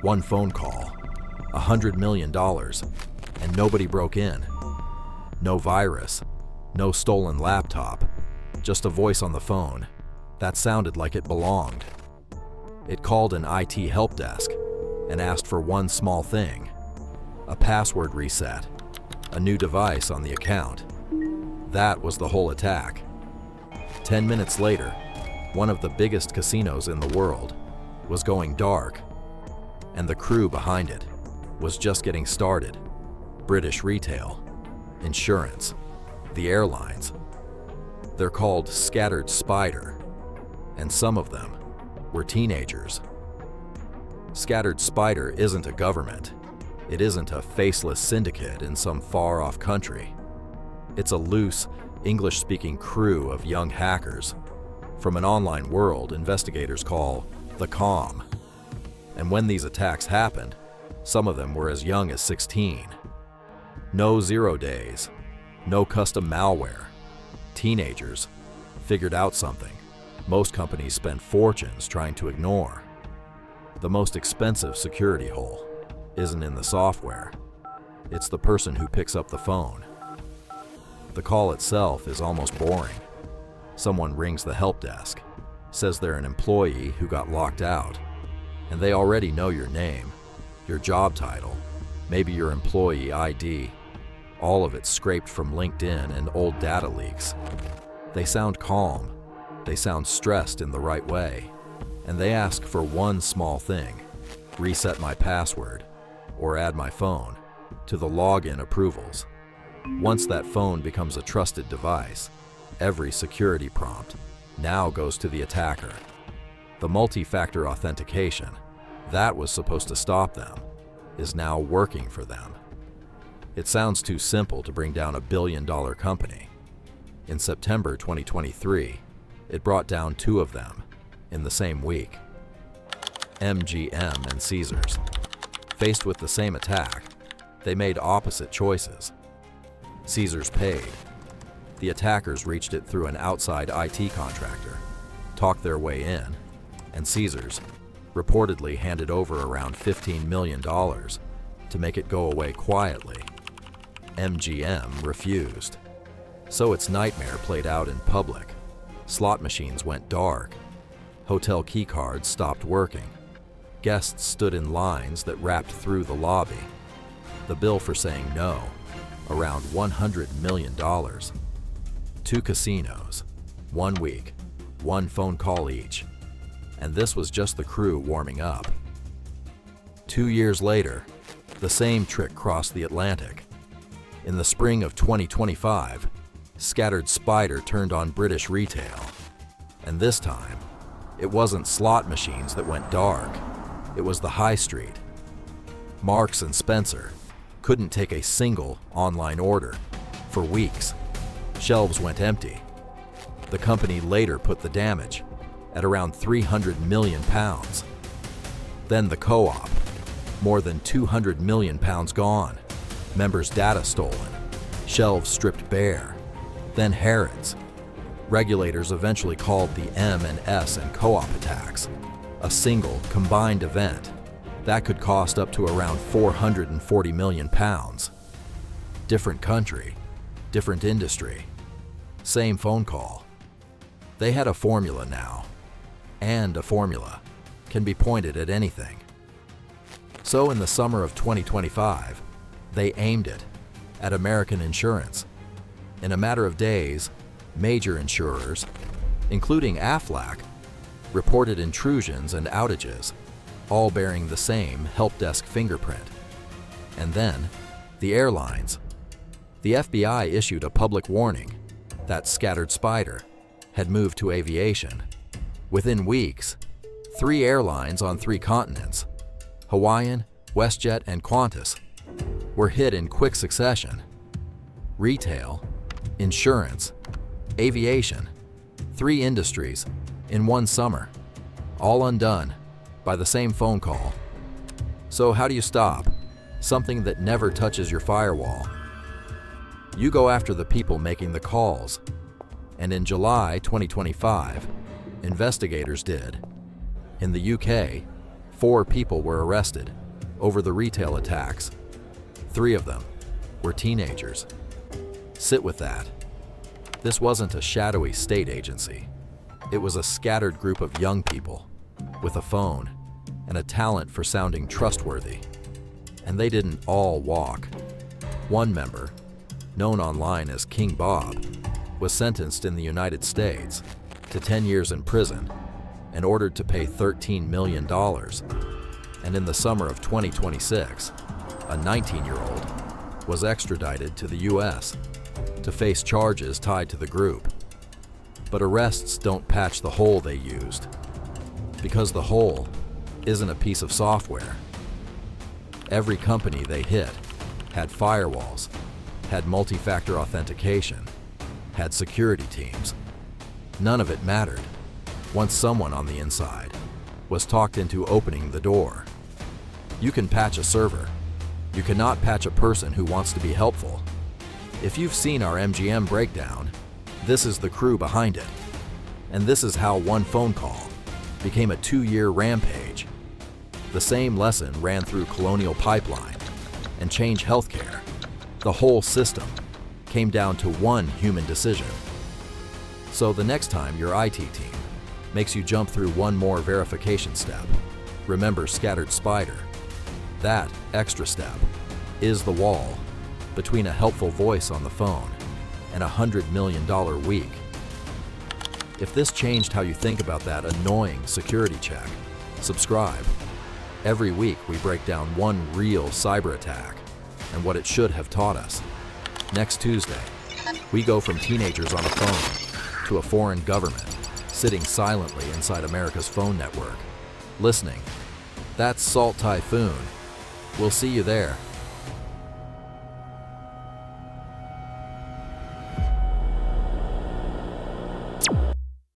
One phone call, $100 million, and nobody broke in. No virus, no stolen laptop, just a voice on the phone that sounded like it belonged. It called an IT help desk and asked for one small thing: a password reset, a new device on the account. That was the whole attack. 10 minutes later, one of the biggest casinos in the world was going dark, and the crew behind it was just getting started. British retail, insurance, the airlines. They're called Scattered Spider, and some of them were teenagers. Scattered Spider isn't a government. It isn't a faceless syndicate in some far-off country. It's a loose, English-speaking crew of young hackers from an online world investigators call the Com. And when these attacks happened, some of them were as young as 16. No 0 days, no custom malware. Teenagers figured out something most companies spend fortunes trying to ignore. The most expensive security hole isn't in the software. It's the person who picks up the phone. The call itself is almost boring. Someone rings the help desk, says they're an employee who got locked out, and they already know your name, your job title, maybe your employee ID. All of it scraped from LinkedIn and old data leaks. They sound calm, they sound stressed in the right way, and they ask for one small thing: reset my password or add my phone to the login approvals. Once that phone becomes a trusted device, every security prompt now goes to the attacker. The multi-factor authentication that was supposed to stop them is now working for them. It sounds too simple to bring down a billion-dollar company. In September 2023, it brought down 2 of them in the same week. MGM and Caesars. Faced with the same attack, they made opposite choices. Caesars paid. The attackers reached it through an outside IT contractor, talked their way in, and Caesars reportedly handed over around $15 million to make it go away quietly. MGM refused. So its nightmare played out in public. Slot machines went dark. Hotel keycards stopped working. Guests stood in lines that wrapped through the lobby. The bill for saying no, around $100 million. 2 casinos, 1 week, 1 phone call each. And this was just the crew warming up. 2 years later, the same trick crossed the Atlantic. In the spring of 2025, Scattered Spider turned on British retail. And this time, it wasn't slot machines that went dark. It was the high street. Marks and Spencer couldn't take a single online order for weeks. Shelves went empty. The company later put the damage at around £300 million. Then the Co-op, more than £200 million gone. Members' data stolen, shelves stripped bare. Then Harrods. Regulators eventually called the M&S and Co-op attacks a single, combined event that could cost up to around £440 million. Different country, different industry, same phone call. They had a formula now, and a formula can be pointed at anything. So in the summer of 2025, they aimed it at American insurance. In a matter of days, major insurers, including Aflac, reported intrusions and outages, all bearing the same help desk fingerprint. And then, the airlines. The FBI issued a public warning that Scattered Spider had moved to aviation. Within weeks, 3 airlines on 3 continents, Hawaiian, WestJet, and Qantas, were hit in quick succession. Retail, insurance, aviation, 3 industries in one summer, all undone by the same phone call. So how do you stop something that never touches your firewall? You go after the people making the calls. And in July 2025, investigators did. In the UK, 4 people were arrested over the retail attacks. 3 of them were teenagers. Sit with that. This wasn't a shadowy state agency. It was a scattered group of young people with a phone and a talent for sounding trustworthy. And they didn't all walk. One member, known online as King Bob, was sentenced in the United States to 10 years in prison and ordered to pay $13 million. And in the summer of 2026, a 19-year-old was extradited to the US to face charges tied to the group. But arrests don't patch the hole they used, because the hole isn't a piece of software. Every company they hit had firewalls, had multi-factor authentication, had security teams. None of it mattered once someone on the inside was talked into opening the door. You can patch a server. You cannot patch a person who wants to be helpful. If you've seen our MGM breakdown, this is the crew behind it. And this is how one phone call became a 2-year rampage. The same lesson ran through Colonial Pipeline and Change Healthcare. The whole system came down to one human decision. So the next time your IT team makes you jump through one more verification step, remember Scattered Spider. That extra step is the wall between a helpful voice on the phone and $100 million week. If this changed how you think about that annoying security check, subscribe. Every week we break down one real cyber attack and what it should have taught us. Next Tuesday, we go from teenagers on a phone to a foreign government sitting silently inside America's phone network, listening. That's Salt Typhoon. We'll see you there.